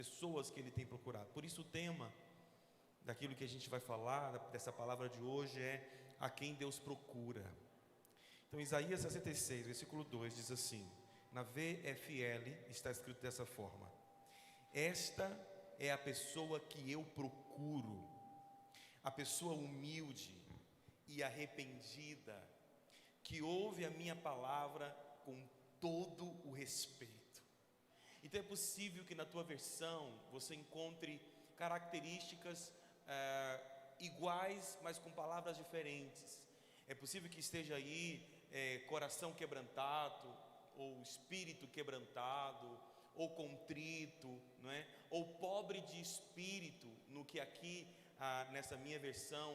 pessoas que Ele tem procurado. Por isso o tema daquilo que a gente vai falar, dessa palavra de hoje, é a quem Deus procura. Então Isaías 66, versículo 2 diz assim, na VFL está escrito dessa forma: esta é a pessoa que eu procuro, a pessoa humilde e arrependida, que ouve a minha palavra com todo o respeito. Então é possível que na tua versão você encontre características iguais, mas com palavras diferentes. É possível que esteja aí coração quebrantado, ou espírito quebrantado, ou contrito, não é? Ou pobre de espírito, no que aqui nessa minha versão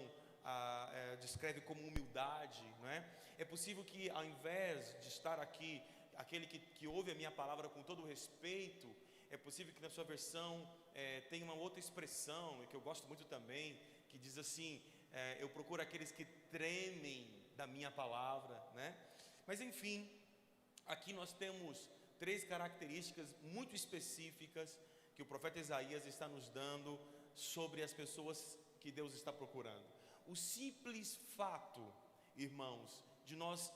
descreve como humildade, não é? É possível que ao invés de estar aqui aquele que ouve a minha palavra com todo o respeito, é possível que na sua versão tenha uma outra expressão, e que eu gosto muito também, que diz assim, eu procuro aqueles que tremem da minha palavra, né? Mas enfim, aqui nós temos 3 características muito específicas que o profeta Isaías está nos dando sobre as pessoas que Deus está procurando. O simples fato, irmãos, de nós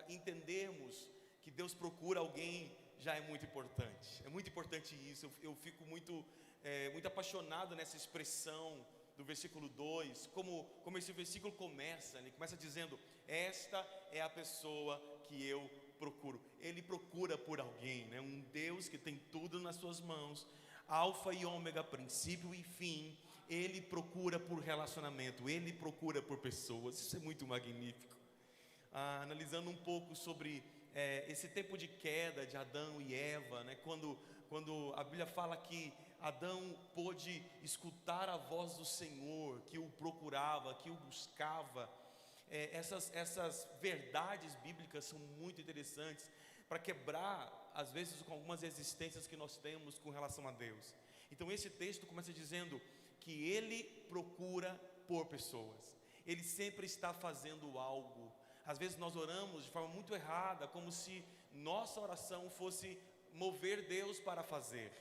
entendermos que Deus procura alguém já é muito importante. É muito importante isso. Eu fico muito apaixonado nessa expressão do versículo 2, como esse versículo começa. Ele começa dizendo: esta é a pessoa que eu procuro. Ele procura por alguém, né? Um Deus que tem tudo nas suas mãos, alfa e ômega, princípio e fim. Ele procura por relacionamento, ele procura por pessoas. Isso é muito magnífico. Analisando um pouco sobre esse tempo de queda de Adão e Eva, né? Quando a Bíblia fala que Adão pôde escutar a voz do Senhor, que o procurava, que o buscava. Essas verdades bíblicas são muito interessantes para quebrar, às vezes, com algumas resistências que nós temos com relação a Deus. Então esse texto começa dizendo que Ele procura por pessoas. Ele sempre está fazendo algo. Às vezes nós oramos de forma muito errada, como se nossa oração fosse mover Deus para fazer.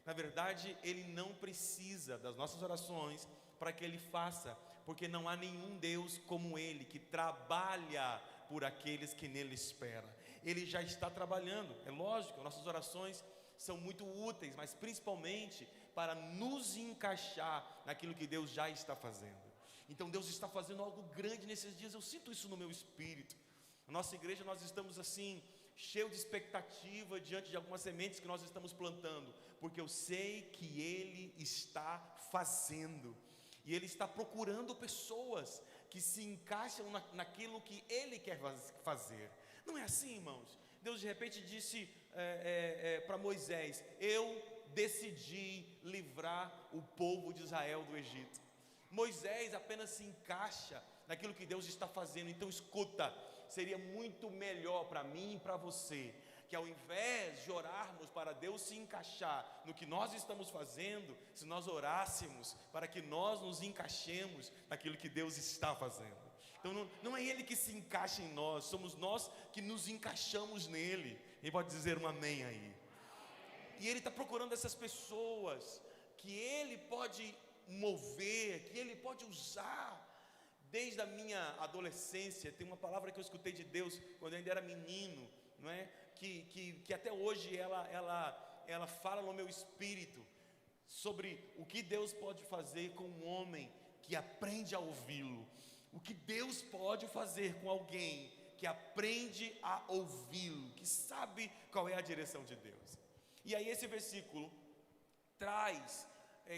Na verdade, Ele não precisa das nossas orações para que Ele faça, porque não há nenhum Deus como Ele, que trabalha por aqueles que nele esperam. Ele já está trabalhando. É lógico, nossas orações são muito úteis, mas principalmente para nos encaixar naquilo que Deus já está fazendo. Então Deus está fazendo algo grande nesses dias. Eu sinto isso no meu espírito. Na nossa igreja nós estamos assim, cheio de expectativa diante de algumas sementes que nós estamos plantando, porque eu sei que Ele está fazendo, e Ele está procurando pessoas que se encaixam naquilo que Ele quer fazer. Não é assim, irmãos? Deus de repente disse para Moisés: eu decidi livrar o povo de Israel do Egito. Moisés apenas se encaixa naquilo que Deus está fazendo. Então escuta, seria muito melhor para mim e para você, que ao invés de orarmos para Deus se encaixar no que nós estamos fazendo, se nós orássemos para que nós nos encaixemos naquilo que Deus está fazendo. Então não é Ele que se encaixa em nós, somos nós que nos encaixamos nele. Quem pode dizer um amém aí? E Ele está procurando essas pessoas que Ele pode mover, que Ele pode usar. Desde a minha adolescência, tem uma palavra que eu escutei de Deus quando eu ainda era menino, não é? Que até hoje ela fala no meu espírito sobre o que Deus pode fazer com um homem que aprende a ouvi-lo. O que Deus pode fazer com alguém que aprende a ouvi-lo, que sabe qual é a direção de Deus. E aí esse versículo traz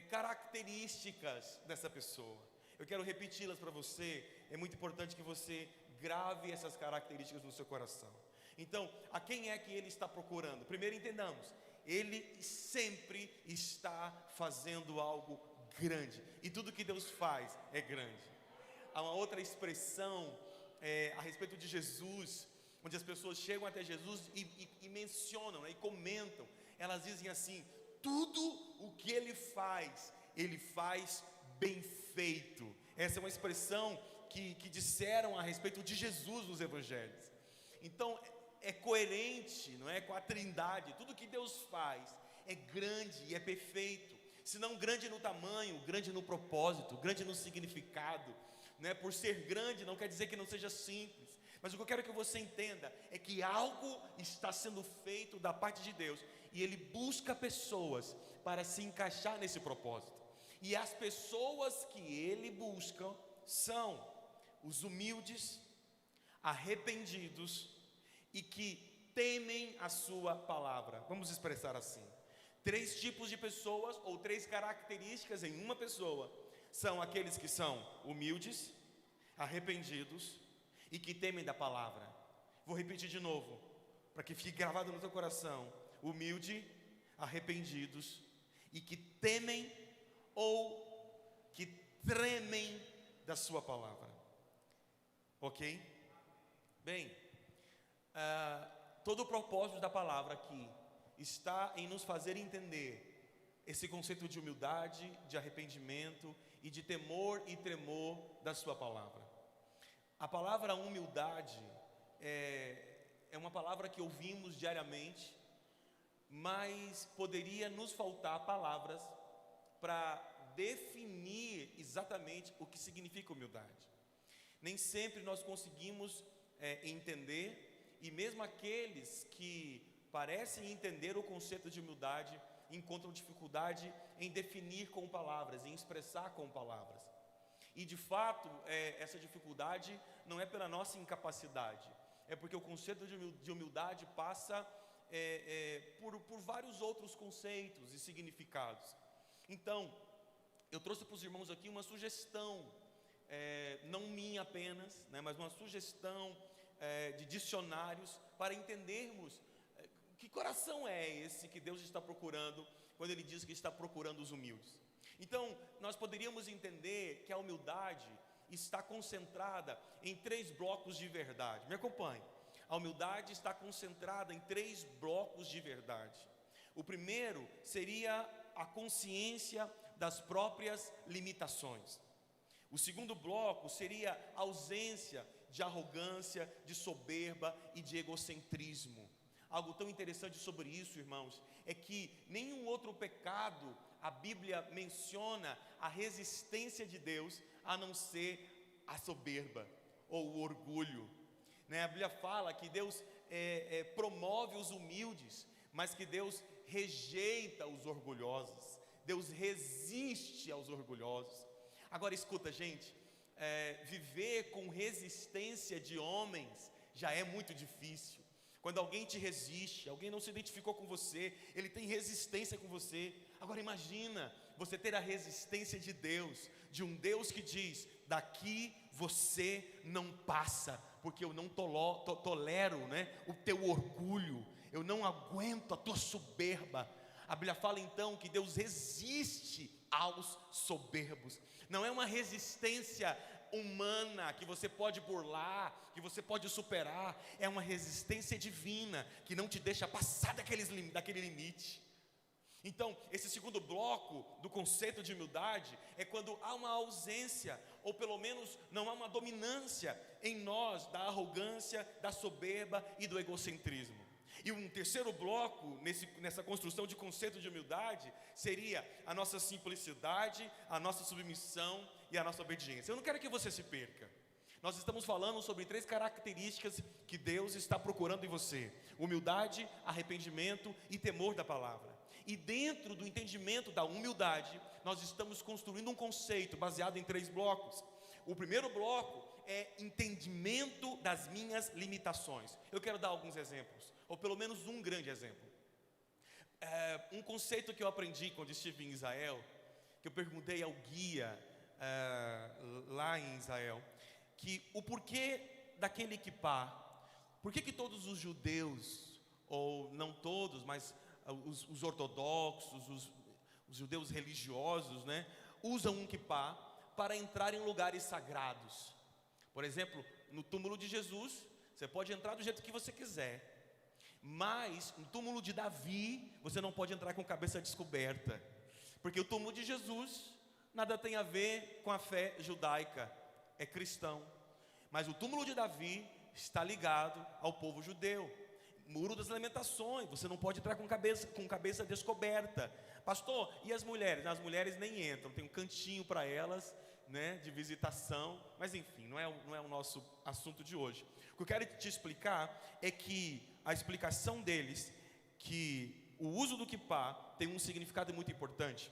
características dessa pessoa. Eu quero repeti-las para você. É muito importante que você grave essas características no seu coração. Então, a quem é que Ele está procurando? Primeiro entendamos, Ele sempre está fazendo algo grande, e tudo que Deus faz é grande. Há uma outra expressão a respeito de Jesus, onde as pessoas chegam até Jesus e mencionam, né, e comentam. Elas dizem assim: tudo o que Ele faz bem feito. Essa é uma expressão que disseram a respeito de Jesus nos evangelhos. Então é coerente, não é, com a Trindade. Tudo que Deus faz é grande e é perfeito. Se não grande no tamanho, grande no propósito, grande no significado, né? Por ser grande não quer dizer que não seja simples, mas o que eu quero que você entenda é que algo está sendo feito da parte de Deus, e Ele busca pessoas para se encaixar nesse propósito. E as pessoas que Ele busca são os humildes, arrependidos e que temem a sua palavra. Vamos expressar assim: 3 tipos de pessoas, ou 3 características em uma pessoa, são aqueles que são humildes, arrependidos e que temem da palavra. Vou repetir de novo, para que fique gravado no teu coração: humilde, arrependidos e que temem ou que tremem da sua palavra. Ok? Bem, todo o propósito da palavra aqui está em nos fazer entender esse conceito de humildade, de arrependimento e de temor e tremor da sua palavra. A palavra humildade é uma palavra que ouvimos diariamente, mas poderia nos faltar palavras para definir exatamente o que significa humildade. Nem sempre nós conseguimos entender, e mesmo aqueles que parecem entender o conceito de humildade encontram dificuldade em definir com palavras, em expressar com palavras. E de fato, essa dificuldade não é pela nossa incapacidade, é porque o conceito de humildade passa por vários outros conceitos e significados. Então, eu trouxe para os irmãos aqui uma sugestão, não minha apenas, né, mas uma sugestão de dicionários para entendermos que coração é esse que Deus está procurando quando Ele diz que está procurando os humildes. Então, nós poderíamos entender que a humildade está concentrada em 3 blocos de verdade. Me acompanhe. A humildade está concentrada em 3 blocos de verdade. O primeiro seria a consciência das próprias limitações. O segundo bloco seria a ausência de arrogância, de soberba e de egocentrismo. Algo tão interessante sobre isso, irmãos, é que nenhum outro pecado a Bíblia menciona a resistência de Deus a não ser a soberba ou o orgulho, né? A Bíblia fala que Deus promove os humildes, mas que Deus rejeita os orgulhosos. Deus resiste aos orgulhosos. Agora escuta, gente, viver com resistência de homens já é muito difícil. Quando alguém te resiste, alguém não se identificou com você, ele tem resistência com você. Agora imagina você ter a resistência de Deus, de um Deus que diz: daqui você não passa, porque eu não tolero, né, o teu orgulho, eu não aguento a tua soberba. A Bíblia fala então que Deus resiste aos soberbos. Não é uma resistência humana que você pode burlar, que você pode superar. É uma resistência divina que não te deixa passar daquele limite. Então, esse segundo bloco do conceito de humildade é quando há uma ausência, ou pelo menos não há uma dominância em nós da arrogância, da soberba e do egocentrismo. E um terceiro bloco nessa construção de conceito de humildade seria a nossa simplicidade, a nossa submissão e a nossa obediência. Eu não quero que você se perca. Nós estamos falando sobre 3 características que Deus está procurando em você: humildade, arrependimento e temor da palavra. E dentro do entendimento da humildade, nós estamos construindo um conceito baseado em 3 blocos. O primeiro bloco é entendimento das minhas limitações. Eu quero dar alguns exemplos, ou pelo menos um grande exemplo. Um conceito que eu aprendi quando estive em Israel, que eu perguntei ao guia lá em Israel, que o porquê daquele kippá, por que todos os judeus, ou não todos, mas os ortodoxos, os judeus religiosos, né, usam um kippá para entrar em lugares sagrados. Por exemplo, no túmulo de Jesus, você pode entrar do jeito que você quiser, mas no túmulo de Davi, você não pode entrar com cabeça descoberta, porque o túmulo de Jesus nada tem a ver com a fé judaica, é cristão. Mas o túmulo de Davi está ligado ao povo judeu. Muro das Lamentações, você não pode entrar com cabeça descoberta. Pastor, e as mulheres? As mulheres nem entram, tem um cantinho para elas, né, de visitação, mas enfim, não é o nosso assunto de hoje. O que eu quero te explicar é que a explicação deles, que o uso do kippá tem um significado muito importante,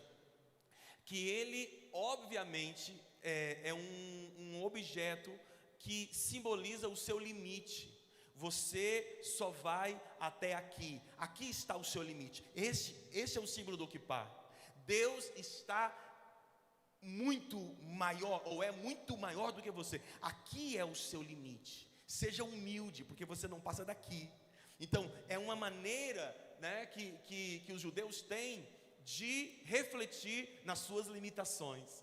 que ele obviamente é um objeto que simboliza o seu limite. Você só vai até aqui. Aqui está o seu limite. Esse é o símbolo do kippá. Deus está muito maior, ou é muito maior do que você. Aqui é o seu limite. Seja humilde, porque você não passa daqui. Então, é uma maneira, né, que os judeus têm de refletir nas suas limitações.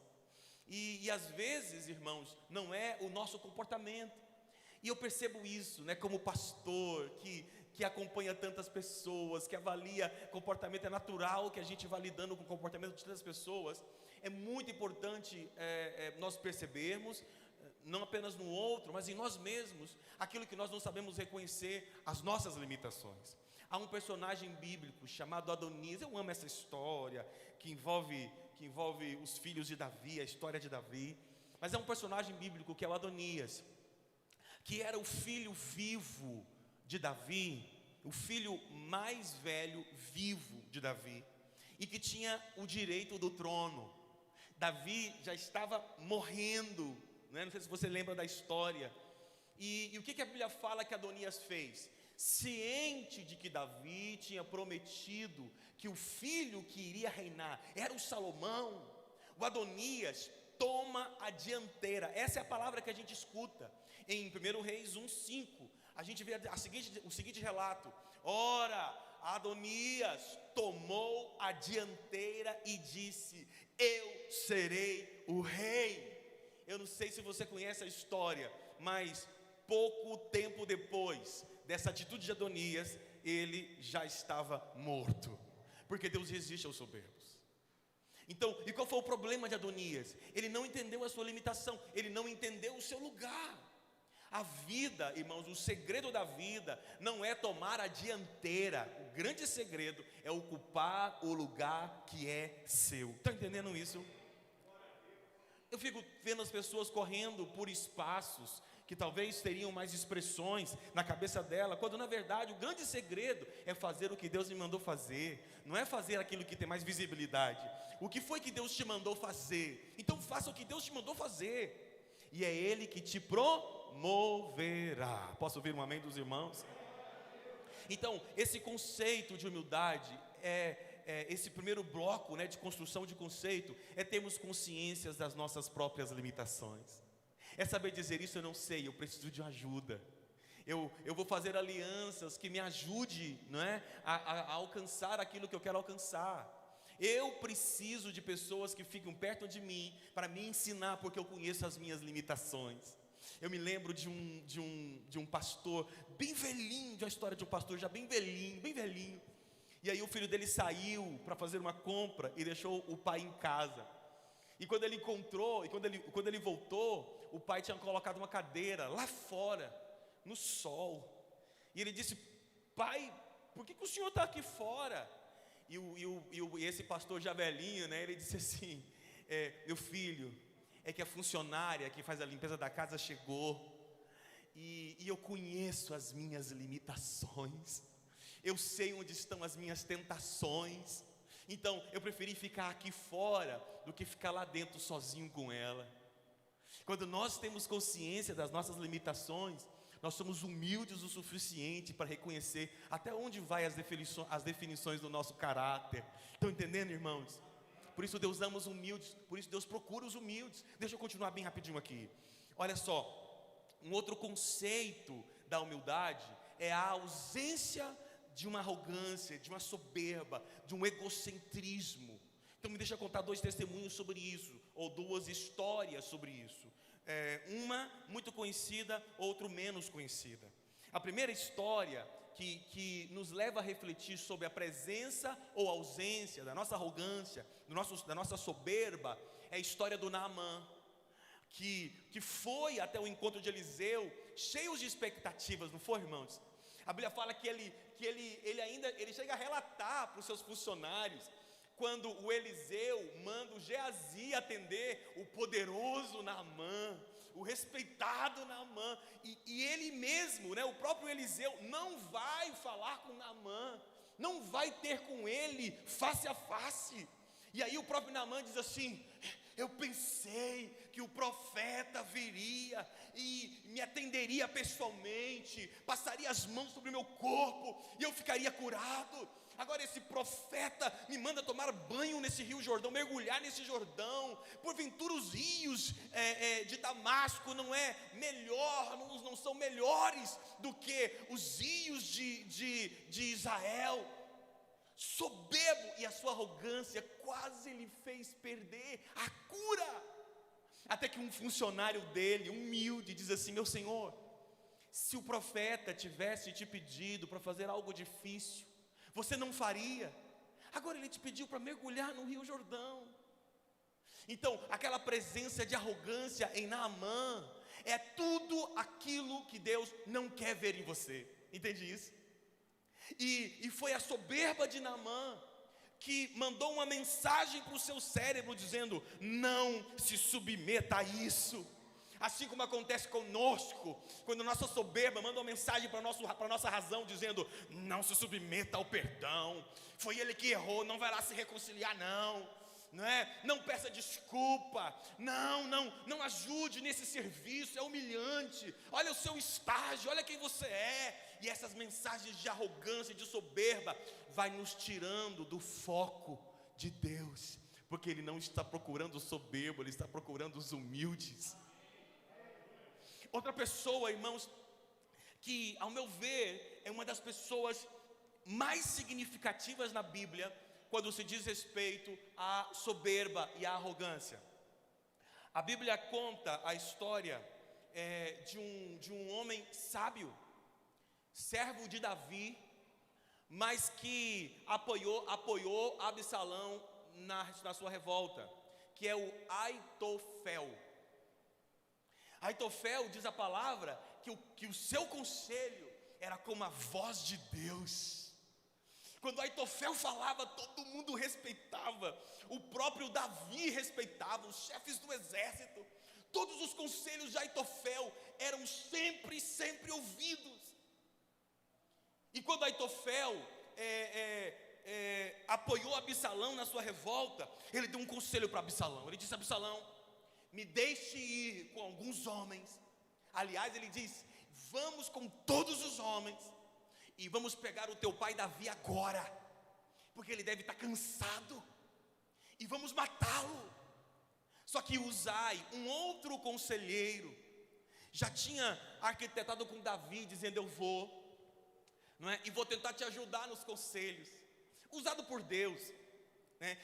E às vezes, irmãos, não é o nosso comportamento. E eu percebo isso, né, como pastor, que acompanha tantas pessoas, que avalia comportamento. É natural que a gente vá lidando com o comportamento de tantas pessoas. É muito importante nós percebermos, não apenas no outro, mas em nós mesmos, aquilo que nós não sabemos reconhecer, as nossas limitações. Há um personagem bíblico chamado Adonias. Eu amo essa história, que envolve os filhos de Davi, a história de Davi. Mas é um personagem bíblico que é o Adonias, que era o filho vivo de Davi, o filho mais velho vivo de Davi, e que tinha o direito do trono. Davi já estava morrendo, né? Não sei se você lembra da história. E o que a Bíblia fala que Adonias fez? Ciente de que Davi tinha prometido que o filho que iria reinar era o Salomão, o Adonias toma a dianteira. Essa é a palavra que a gente escuta em 1 Reis 1:5. A gente vê o seguinte relato: ora, Adonias tomou a dianteira e disse: eu serei o rei. Eu não sei se você conhece a história, mas pouco tempo depois dessa atitude de Adonias, ele já estava morto, porque Deus resiste aos soberbos. Então, e qual foi o problema de Adonias? Ele não entendeu a sua limitação, ele não entendeu o seu lugar. A vida, irmãos, o segredo da vida não é tomar a dianteira. O grande segredo é ocupar o lugar que é seu. Está entendendo isso? Eu fico vendo as pessoas correndo por espaços que talvez teriam mais expressões na cabeça dela, quando na verdade o grande segredo é fazer o que Deus me mandou fazer. Não é fazer aquilo que tem mais visibilidade. O que foi que Deus te mandou fazer? Então faça o que Deus te mandou fazer, e é Ele que te promoverá. Posso ouvir um amém dos irmãos? Então, esse conceito de humildade esse primeiro bloco, né, de construção de conceito, é termos consciências das nossas próprias limitações. É saber dizer: isso eu não sei, eu preciso de ajuda. Eu vou fazer alianças que me ajude, não é, a alcançar aquilo que eu quero alcançar. Eu preciso de pessoas que ficam perto de mim para me ensinar, porque eu conheço as minhas limitações. Eu me lembro de um pastor bem velhinho, de uma história de um pastor já bem velhinho. E aí o filho dele saiu para fazer uma compra e deixou o pai em casa. E quando ele encontrou, quando ele voltou, o pai tinha colocado uma cadeira lá fora, no sol. E ele disse: pai, por que o senhor está aqui fora? E esse pastor já velhinho, né, ele disse assim: meu filho, é que a funcionária que faz a limpeza da casa chegou, e eu conheço as minhas limitações, eu sei onde estão as minhas tentações, então eu preferi ficar aqui fora do que ficar lá dentro sozinho com ela. Quando nós temos consciência das nossas limitações, nós somos humildes o suficiente para reconhecer até onde vai as definições do nosso caráter. Estão entendendo, irmãos? Por isso Deus ama os humildes, por isso Deus procura os humildes. Deixa eu continuar bem rapidinho aqui. Olha só, um outro conceito da humildade é a ausência de uma arrogância, de uma soberba, de um egocentrismo. Então me deixa contar 2 testemunhos sobre isso, ou 2 histórias sobre isso. Uma muito conhecida, outra menos conhecida. A primeira história que nos leva a refletir sobre a presença ou ausência da nossa arrogância, da nossa soberba, é a história do Naamã, que foi até o encontro de Eliseu, cheio de expectativas, não foi, irmãos? A Bíblia fala que ele chega a relatar para os seus funcionários, quando o Eliseu manda o Geazi atender o poderoso Naamã, o respeitado Naamã, e ele mesmo, o próprio Eliseu, não vai falar com Naamã, não vai ter com ele face a face. E aí o próprio Naamã diz assim: eu pensei que o profeta viria e me atenderia pessoalmente, passaria as mãos sobre o meu corpo e eu ficaria curado. Agora esse profeta me manda tomar banho nesse rio Jordão, mergulhar nesse Jordão. Porventura os rios de Damasco não são melhores do que os rios de Israel? Soberbo, e a sua arrogância quase lhe fez perder a cura. Até que um funcionário dele, humilde, diz assim: meu senhor, se o profeta tivesse te pedido para fazer algo difícil, você não faria. Agora ele te pediu para mergulhar no rio Jordão. Então aquela presença de arrogância em Naamã é tudo aquilo que Deus não quer ver em você. Entende isso? E foi a soberba de Naamã que mandou uma mensagem para o seu cérebro dizendo: não se submeta a isso. Assim como acontece conosco, quando nossa soberba manda uma mensagem para a nossa razão dizendo: não se submeta ao perdão, foi ele que errou, não vai lá se reconciliar não peça desculpa, não ajude nesse serviço, é humilhante, olha o seu estágio, olha quem você é. E essas mensagens de arrogância, de soberba, vai nos tirando do foco de Deus, porque Ele não está procurando o soberbo, Ele está procurando os humildes. Outra pessoa, irmãos, que ao meu ver é uma das pessoas mais significativas na Bíblia, quando se diz respeito à soberba e à arrogância. A Bíblia conta a história de um homem sábio, servo de Davi, mas que apoiou Absalão na sua revolta, que é o Aitofel. Aitofel, diz a palavra, que o seu conselho era como a voz de Deus. Quando Aitofel falava, todo mundo respeitava, o próprio Davi respeitava, os chefes do exército, todos os conselhos de Aitofel eram sempre ouvidos. E quando Aitofel apoiou Absalão na sua revolta, ele deu um conselho para Absalão. Ele disse: Absalão, me deixe ir com alguns homens. Aliás, ele diz: vamos com todos os homens e vamos pegar o teu pai Davi agora, porque ele deve estar cansado, e vamos matá-lo. Só que Uzai, um outro conselheiro, já tinha arquitetado com Davi, dizendo: eu vou, e vou tentar te ajudar nos conselhos, usado por Deus.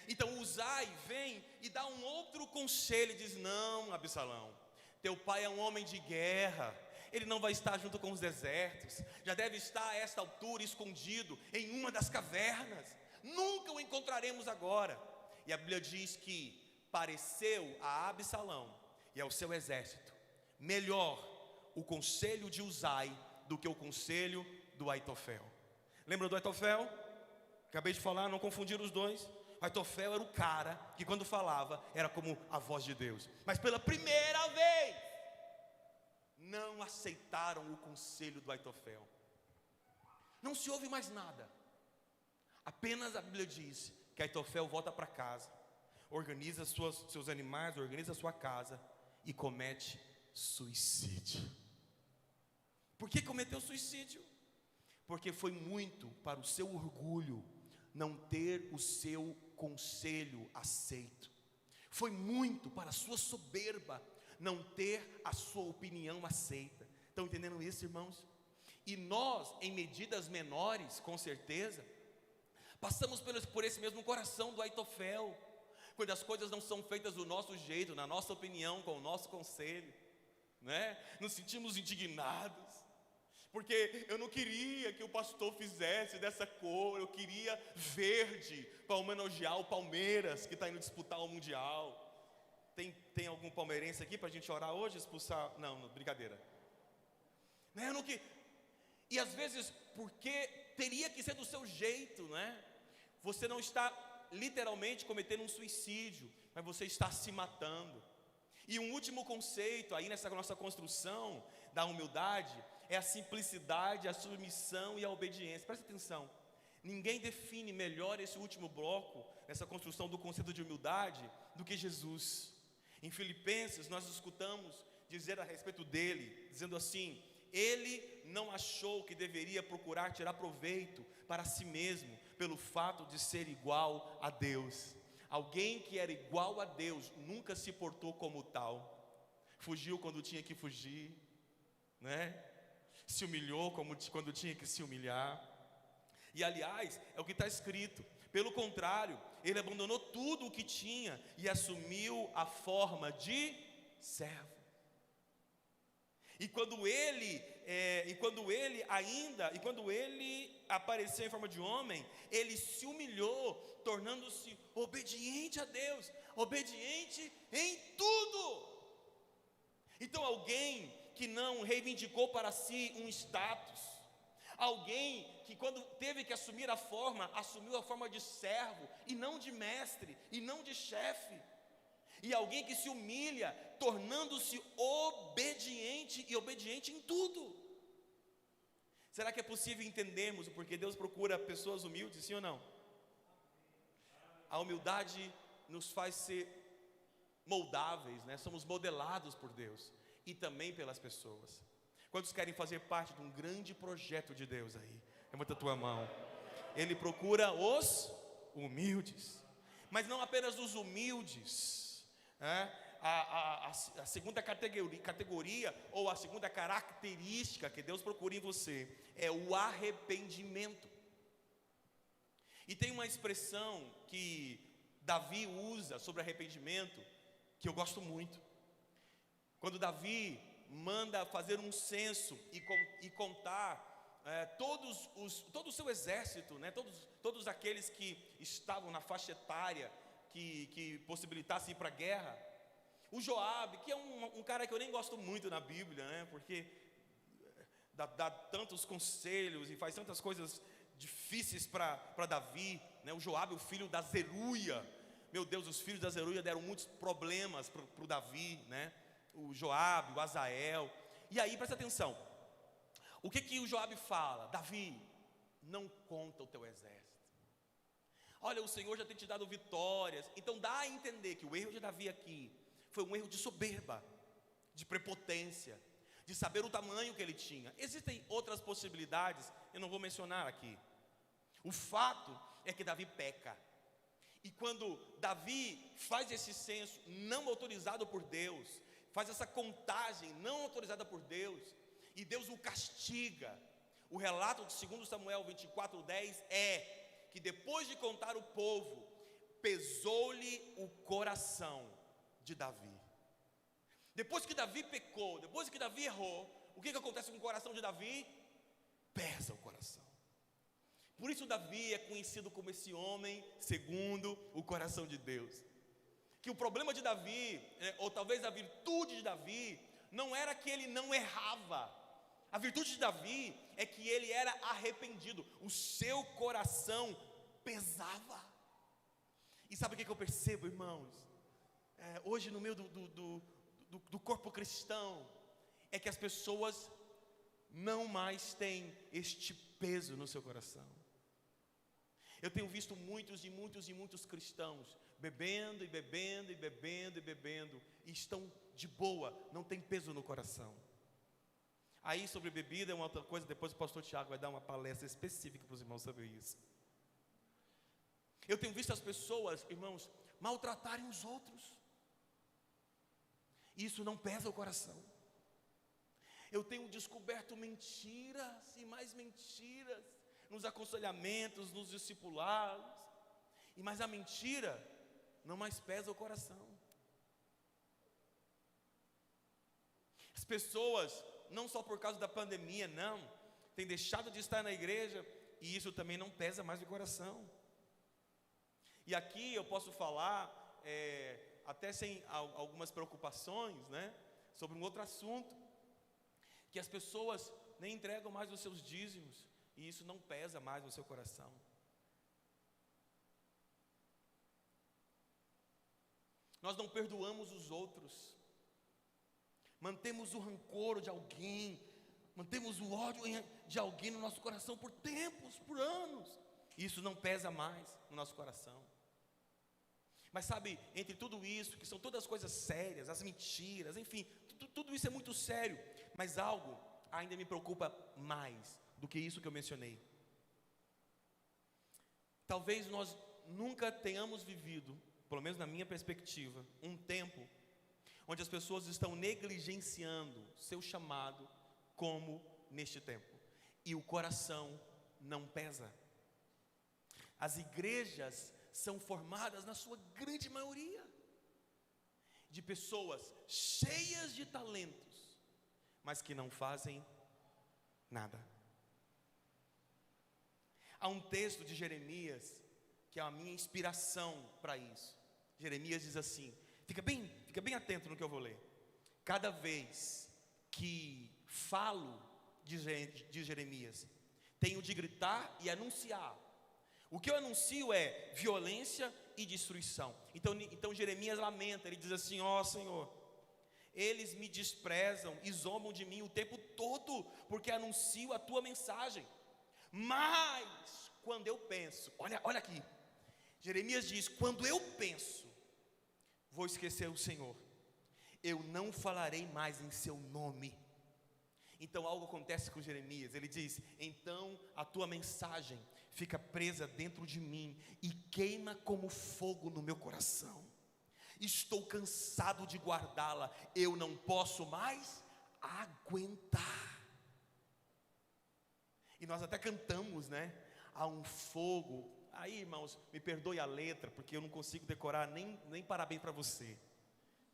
Então Uzai vem e dá um outro conselho, e diz: não, Absalão, teu pai é um homem de guerra, ele não vai estar junto com os exércitos, já deve estar a esta altura escondido em uma das cavernas, nunca o encontraremos agora. E a Bíblia diz que pareceu a Absalão e ao seu exército melhor o conselho de Uzai do que o conselho do Aitofel. Lembra do Aitofel? Acabei de falar, não confundir os dois. Aitofel era o cara que quando falava era como a voz de Deus. Mas pela primeira vez não aceitaram o conselho do Aitofel. Não se ouve mais nada. Apenas a Bíblia diz que Aitofel volta para casa, organiza seus animais, organiza sua casa e comete suicídio. Por que cometeu suicídio? Porque foi muito para o seu orgulho não ter o seu conselho aceito. Foi muito para a sua soberba não ter a sua opinião aceita. Estão entendendo isso, irmãos? E nós, em medidas menores, com certeza, passamos por esse mesmo coração do Aitofel, quando as coisas não são feitas do nosso jeito, na nossa opinião, com o nosso conselho, nos sentimos indignados, porque eu não queria que o pastor fizesse dessa cor, eu queria verde, para homenagear o Palmeiras, que está indo disputar o Mundial. Tem algum palmeirense aqui para a gente orar hoje, expulsar? Não, brincadeira. E às vezes, porque teria que ser do seu jeito, né? Você não está literalmente cometendo um suicídio, mas você está se matando. E um último conceito aí nessa nossa construção da humildade é a simplicidade, a submissão e a obediência. Presta atenção, ninguém define melhor esse último bloco, nessa construção do conceito de humildade, do que Jesus. Em Filipenses nós escutamos dizer a respeito dele, dizendo assim: ele não achou que deveria procurar tirar proveito para si mesmo, pelo fato de ser igual a Deus. Alguém que era igual a Deus nunca se portou como tal. Fugiu quando tinha que fugir, né? Se humilhou quando tinha que se humilhar. E aliás, é o que está escrito: pelo contrário, ele abandonou tudo o que tinha e assumiu a forma de servo. E quando ele apareceu em forma de homem, ele se humilhou, tornando-se obediente a Deus, obediente em tudo. Então, alguém que não reivindicou para si um status, alguém que quando teve que assumir a forma, assumiu a forma de servo, e não de mestre, e não de chefe. E alguém que se humilha, tornando-se obediente, e obediente em tudo. Será que é possível entendermos o porquê Deus procura pessoas humildes, sim ou não? A humildade nos faz ser moldáveis, né? Somos modelados por Deus e também pelas pessoas. Quantos querem fazer parte de um grande projeto de Deus aí? Levanta a tua mão. Ele procura os humildes, mas não apenas os humildes, né? A segunda categoria, ou a segunda característica que Deus procura em você, é o arrependimento. E tem uma expressão que Davi usa sobre arrependimento, que eu gosto muito. Quando Davi manda fazer um censo e contar todo o seu exército, né? Todos aqueles que estavam na faixa etária que possibilitasse ir para a guerra. O Joabe, que é um cara que eu nem gosto muito na Bíblia, né? Porque dá tantos conselhos e faz tantas coisas difíceis para Davi, né? O Joabe, o filho da Zeruia. Meu Deus, os filhos da Zeruia deram muitos problemas para o Davi, né? O Joabe, o Azael. E aí, presta atenção, o que o Joabe fala? Davi, não conta o teu exército. Olha, o Senhor já tem te dado vitórias. Então dá a entender que o erro de Davi aqui foi um erro de soberba, de prepotência, de saber o tamanho que ele tinha. Existem outras possibilidades, eu não vou mencionar aqui. O fato é que Davi peca. E quando Davi faz esse censo não autorizado por Deus, faz essa contagem não autorizada por Deus, e Deus o castiga. O relato de 2 Samuel 24:10 é que depois de contar o povo, pesou-lhe o coração de Davi. Depois que Davi pecou, depois que Davi errou, o que acontece com o coração de Davi? Pesa o coração. Por isso Davi é conhecido como esse homem segundo o coração de Deus. Que o problema de Davi, ou talvez a virtude de Davi, não era que ele não errava. A virtude de Davi é que ele era arrependido. O seu coração pesava. E sabe o que eu percebo, irmãos? Hoje no meio do corpo cristão, é que as pessoas não mais têm este peso no seu coração. Eu tenho visto muitos cristãos bebendo e estão de boa, não tem peso no coração. Aí sobre bebida é uma outra coisa, depois o pastor Tiago vai dar uma palestra específica para os irmãos sobre isso. Eu tenho visto as pessoas, irmãos, maltratarem os outros. Isso não pesa o coração. Eu tenho descoberto mentiras e mais mentiras nos aconselhamentos, nos discipulados. Mas a mentira não mais pesa o coração. As pessoas, não só por causa da pandemia, não, têm deixado de estar na igreja, e isso também não pesa mais o coração. E aqui eu posso falar, até sem algumas preocupações, né, sobre um outro assunto, que as pessoas nem entregam mais os seus dízimos, e isso não pesa mais no seu coração. Nós não perdoamos os outros, mantemos o rancor de alguém, mantemos o ódio de alguém no nosso coração por tempos, por anos, e isso não pesa mais no nosso coração. Mas sabe, entre tudo isso, que são todas as coisas sérias, as mentiras, enfim, tudo isso é muito sério, mas algo ainda me preocupa mais do que isso que eu mencionei. Talvez nós nunca tenhamos vivido, pelo menos na minha perspectiva, um tempo onde as pessoas estão negligenciando seu chamado como neste tempo, e o coração não pesa. As igrejas são formadas, na sua grande maioria, de pessoas cheias de talentos, mas que não fazem nada. Há um texto de Jeremias que é a minha inspiração para isso. Jeremias diz assim, fica bem atento no que eu vou ler. Cada vez que falo, diz Jeremias, tenho de gritar e anunciar. O que eu anuncio é violência e destruição. Então Jeremias lamenta, ele diz assim, ó Senhor, eles me desprezam e zombam de mim o tempo todo, porque anuncio a tua mensagem. Mas quando eu penso, olha aqui, Jeremias diz, quando eu penso, vou esquecer o Senhor, eu não falarei mais em seu nome. Então algo acontece com Jeremias, ele diz, então a tua mensagem fica presa dentro de mim e queima como fogo no meu coração. Estou cansado de guardá-la, eu não posso mais aguentar. E nós até cantamos, né? Há um fogo. Aí, irmãos, me perdoe a letra, porque eu não consigo decorar nem parabéns para você,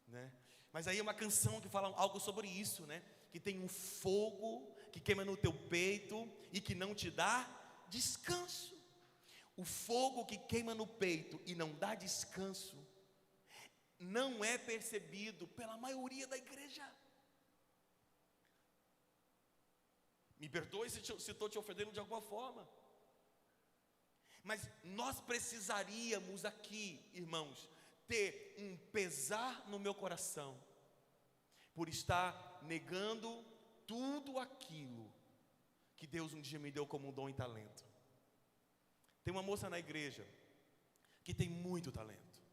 né? Mas aí é uma canção que fala algo sobre isso, né? Que tem um fogo que queima no teu peito e que não te dá descanso. O fogo que queima no peito e não dá descanso não é percebido pela maioria da igreja. Me perdoe se estou te ofendendo de alguma forma, mas nós precisaríamos aqui, irmãos, ter um pesar no meu coração por estar negando tudo aquilo que Deus um dia me deu como um dom e talento. Tem uma moça na igreja que tem muito talento,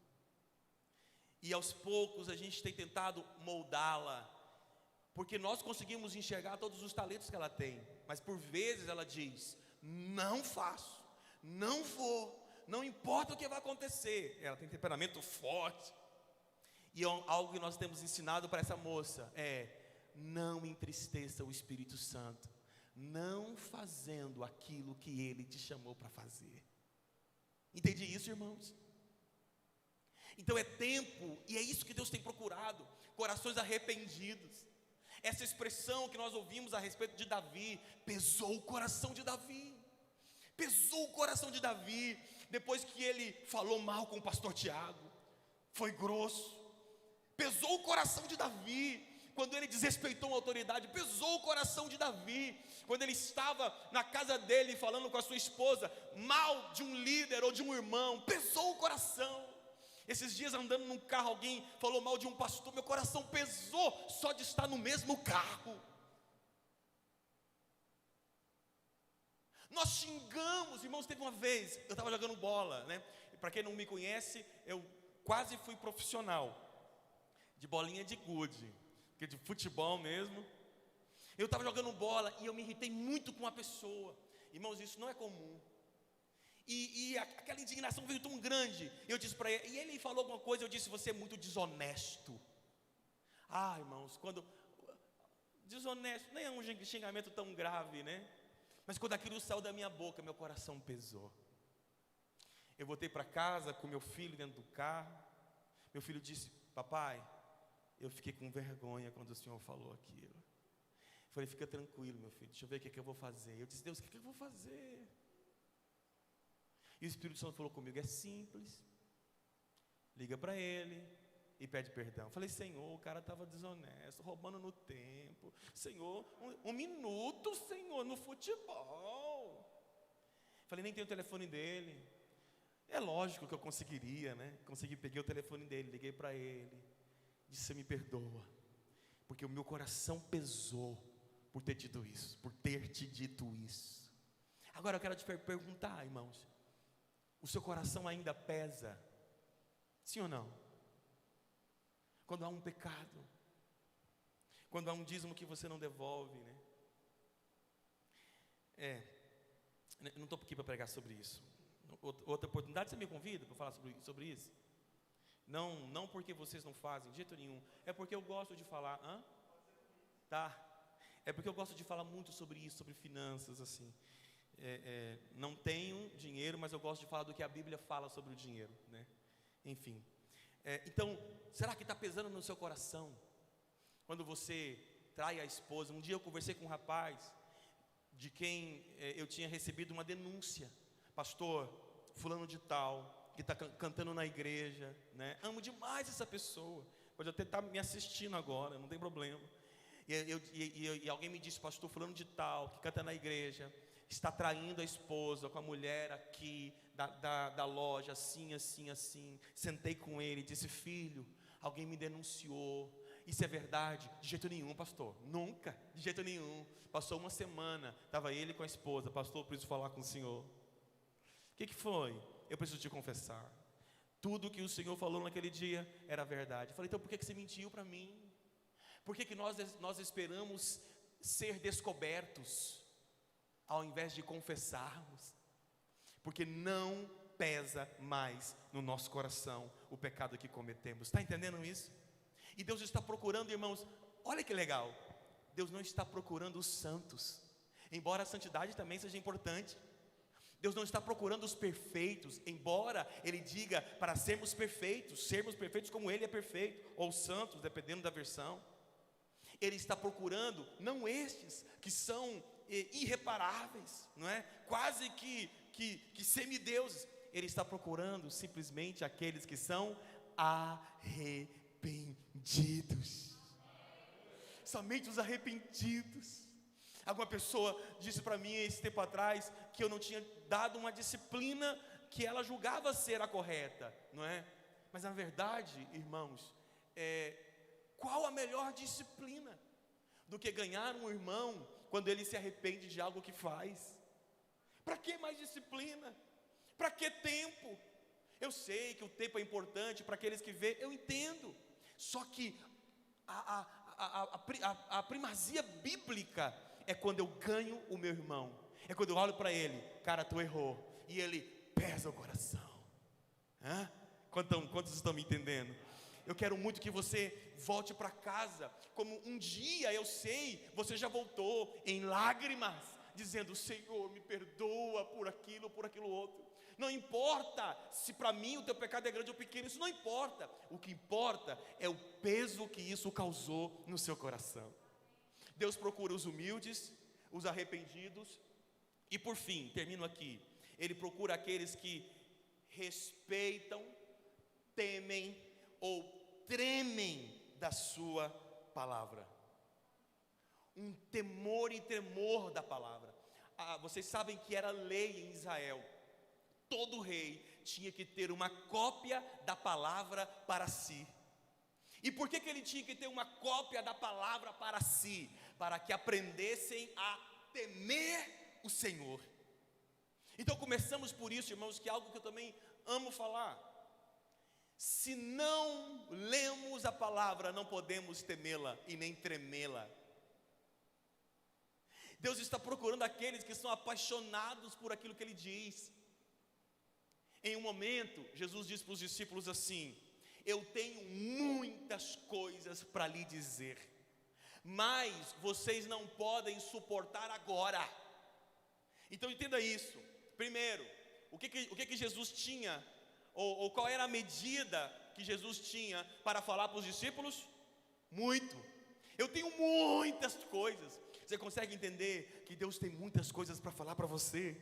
e aos poucos a gente tem tentado moldá-la, porque nós conseguimos enxergar todos os talentos que ela tem, mas por vezes ela diz, não faço, não vou, não importa o que vai acontecer. Ela tem temperamento forte, e algo que nós temos ensinado para essa moça é, não entristeça o Espírito Santo, não fazendo aquilo que Ele te chamou para fazer. Entende isso, irmãos? Então é tempo, e é isso que Deus tem procurado, corações arrependidos. Essa expressão que nós ouvimos a respeito de Davi, pesou o coração de Davi, pesou o coração de Davi, depois que ele falou mal com o pastor Tiago, foi grosso, pesou o coração de Davi, quando ele desrespeitou a autoridade, pesou o coração de Davi, quando ele estava na casa dele falando com a sua esposa, mal de um líder ou de um irmão, pesou o coração. Esses dias andando num carro, alguém falou mal de um pastor, meu coração pesou só de estar no mesmo carro. Nós xingamos, irmãos, teve uma vez, eu estava jogando bola, né? Para quem não me conhece, eu quase fui profissional de bolinha de gude, que é de futebol mesmo. Eu estava jogando bola e eu me irritei muito com uma pessoa. Irmãos, isso não é comum. E aquela indignação veio tão grande. Eu disse para ele, e ele falou alguma coisa, eu disse, você é muito desonesto. Ah, irmãos, quando desonesto, nem é um xingamento tão grave, né? Mas quando aquilo saiu da minha boca, meu coração pesou. Eu voltei para casa com meu filho dentro do carro. Meu filho disse, papai, eu fiquei com vergonha quando o senhor falou aquilo. Eu falei, fica tranquilo, meu filho, deixa eu ver o que eu vou fazer. Eu disse, Deus, o que eu vou fazer? E o Espírito Santo falou comigo, é simples, liga para ele e pede perdão. Falei, Senhor, o cara estava desonesto, roubando no tempo. Senhor, um minuto, Senhor, no futebol. Falei, nem tenho o telefone dele. É lógico que eu conseguiria, né? Peguei o telefone dele, liguei para ele. Disse, você me perdoa, porque o meu coração pesou por ter dito isso, por ter te dito isso. Agora eu quero te perguntar, irmãos, o seu coração ainda pesa? Sim ou não? Quando há um pecado, quando há um dízimo que você não devolve, né? Eu não estou aqui para pregar sobre isso. Outra oportunidade você me convida para falar sobre isso? Não porque vocês não fazem, de jeito nenhum. É porque eu gosto de falar. Tá. É porque eu gosto de falar muito sobre isso, sobre finanças, assim. Não tenho dinheiro, mas eu gosto de falar do que a Bíblia fala sobre o dinheiro, né? Enfim. Então, será que está pesando no seu coração? Quando você trai a esposa. Um dia eu conversei com um rapaz, de quem eu tinha recebido uma denúncia. Pastor, fulano de tal, que está cantando na igreja, né? Amo demais essa pessoa. Pode até estar me assistindo agora, não tem problema. E alguém me disse, pastor, fulano de tal, que canta na igreja, está traindo a esposa com a mulher aqui da loja, assim, assim, assim. Sentei com ele e disse, filho, alguém me denunciou. Isso é verdade? De jeito nenhum, pastor. Nunca, de jeito nenhum. Passou uma semana, estava ele com a esposa. Pastor, preciso falar com o senhor. O que foi? Eu preciso te confessar. Tudo que o Senhor falou naquele dia era verdade. Eu falei, então por que você mentiu para mim? Por que nós esperamos ser descobertos ao invés de confessarmos? Porque não pesa mais no nosso coração o pecado que cometemos. Está entendendo isso? E Deus está procurando, irmãos, olha que legal. Deus não está procurando os santos, embora a santidade também seja importante. Deus não está procurando os perfeitos, embora Ele diga para sermos perfeitos como Ele é perfeito, ou santos, dependendo da versão. Ele está procurando, não estes que são irreparáveis, não é? Quase que semideuses. Ele está procurando simplesmente aqueles que são arrependidos. Somente os arrependidos. Alguma pessoa disse para mim esse tempo atrás que eu não tinha dado uma disciplina que ela julgava ser a correta, não é? Mas na verdade, irmãos, qual a melhor disciplina do que ganhar um irmão quando ele se arrepende de algo que faz? Para que mais disciplina? Para que tempo? Eu sei que o tempo é importante para aqueles que vê, eu entendo. Só que a primazia bíblica é quando eu ganho o meu irmão. É quando eu olho para ele, cara, tu errou, e ele pesa o coração. Quantos estão me entendendo? Eu quero muito que você volte para casa, como um dia, eu sei, você já voltou em lágrimas, dizendo, Senhor, me perdoa por aquilo outro. Não importa se para mim o teu pecado é grande ou pequeno, isso não importa. O que importa é o peso que isso causou no seu coração. Deus procura os humildes, os arrependidos, e por fim, termino aqui, Ele procura aqueles que respeitam, temem ou tremem da sua palavra. Um temor e tremor da palavra. Vocês sabem que era lei em Israel. Todo rei tinha que ter uma cópia da palavra para si. E por que ele tinha que ter uma cópia da palavra para si? Para que aprendessem a temer o Senhor. Então começamos por isso, irmãos, que é algo que eu também amo falar. Se não lemos a palavra, não podemos temê-la e nem tremê-la. Deus está procurando aqueles que são apaixonados por aquilo que Ele diz. Em um momento, Jesus disse para os discípulos assim: eu tenho muitas coisas para lhe dizer, mas vocês não podem suportar agora. Então entenda isso. Primeiro, o que Jesus tinha, ou qual era a medida que Jesus tinha para falar para os discípulos? Muito. Eu tenho muitas coisas. Você consegue entender que Deus tem muitas coisas para falar para você?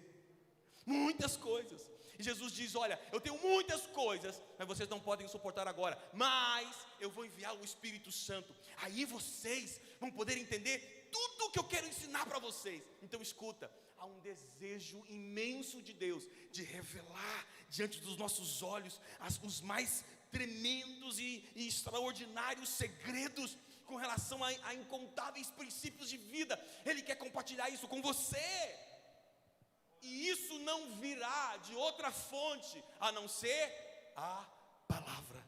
Muitas coisas. E Jesus diz: olha, eu tenho muitas coisas, mas vocês não podem suportar agora, mas eu vou enviar o Espírito Santo, aí vocês vão poder entender tudo o que eu quero ensinar para vocês. Então escuta, há um desejo imenso de Deus, de revelar diante dos nossos olhos os mais tremendos e extraordinários segredos, com relação a incontáveis princípios de vida. Ele quer compartilhar isso com você, e isso não virá de outra fonte, a não ser a palavra.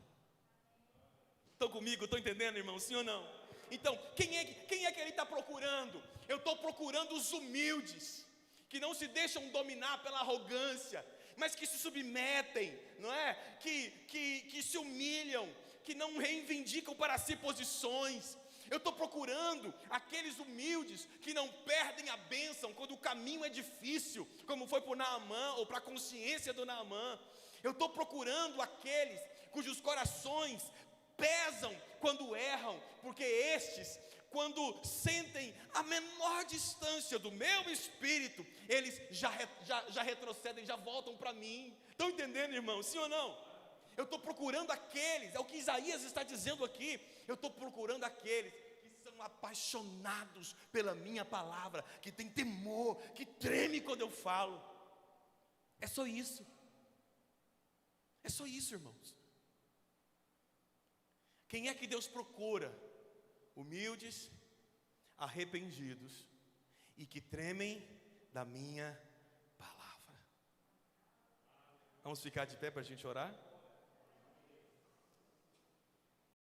Estão comigo? Estão entendendo, irmão? Sim ou não? Então, quem é que ele está procurando? Eu estou procurando os humildes, que não se deixam dominar pela arrogância, mas que se submetem, não é? Que se humilham, que não reivindicam para si posições. Eu estou procurando aqueles humildes que não perdem a bênção quando o caminho é difícil, como foi para o Naamã, ou para a consciência do Naamã. Eu estou procurando aqueles cujos corações pesam quando erram, porque estes, quando sentem a menor distância do meu espírito, eles já retrocedem, já voltam para mim. Estão entendendo, irmão? Sim ou não? Eu estou procurando aqueles, é o que Isaías está dizendo aqui, eu estou procurando aqueles que são apaixonados pela minha palavra, que tem temor, que treme quando eu falo. É só isso. É só isso, irmãos. Quem é que Deus procura? Humildes, arrependidos e que tremem da minha palavra. Vamos ficar de pé para a gente orar?